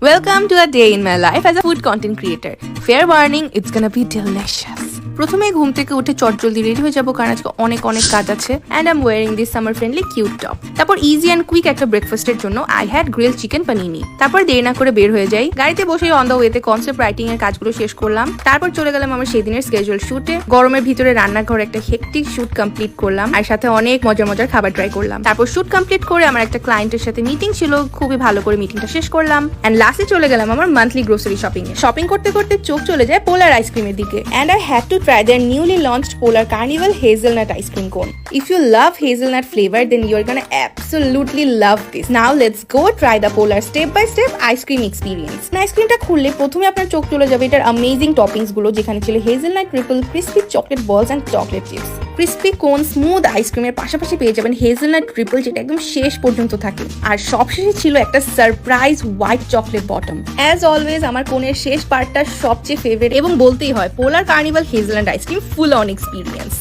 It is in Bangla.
Welcome to a day in my life as a food content creator. Fair warning, it's gonna be delicious. প্রথমে ঘুম থেকে উঠে চটজলদি রেডি হয়ে যাবো কারণ আজকে অনেক কাজ আছে and I am wearing this summer friendly cute top. তারপর ইজি এন্ড কুইক একটা ব্রেকফাস্টের জন্য I had grill chicken panini. তারপর দেরি না করে বের হয়ে যাই, গাড়িতে বসে অন দ্য ওয়েতে কনসেপ্ট রাইটিং এর কাজগুলো শেষ করলাম। তারপর চলে গেলাম আমার সেদিনের স্কেজুয়াল শুটে। গরমের ভিতরে রান্নাঘরে একটা হেক্টিক শুট কমপ্লিট করলাম আর সাথে অনেক মজার খাবার ট্রাই করলাম। তারপর শুট কমপ্লিট করে আমার একটা ক্লায়েন্টের সাথে মিটিং ছিল, খুবই ভালো করে মিটিংটা শেষ করলাম এন্ড লাস্টে চলে গেলাম আমার মান্থলি গ্রোসারি শপিং এ। শপিং করতে করতে চোখ চলে যায় পোলার আইসক্রিমের দিকে and I had to try their newly launched Polar Carnival Hazelnut Ice Cream Cone. If you love hazelnut flavor, then you're gonna absolutely love this. Now let's go try the Polar step-by-step ice cream experience. আইসক্রিমটা খুললে প্রথমে আপনার চোখ চলে যাবে এটার অ্যামেজিং টপিংস গুলো, যেখানে ছিল হেজেলনাট ট্রিপল, ক্রিসপি চকলেট বলস এন্ড চকলেট চিপস। ক্রিসপি কোন স্মুথ আইসক্রিমের পাশাপাশি পেয়ে যাবেন হেজেলনাট ট্রিপল, যেটা একদম শেষ পর্যন্ত থাকে। আর সবশেষে ছিল একটা surprise white chocolate bottom. As always আমার কোনের শেষ পার্টটা সবচেয়ে ফেভারিট এবং বলতেই হয় Polar Carnival hazelnut ice cream full on experience.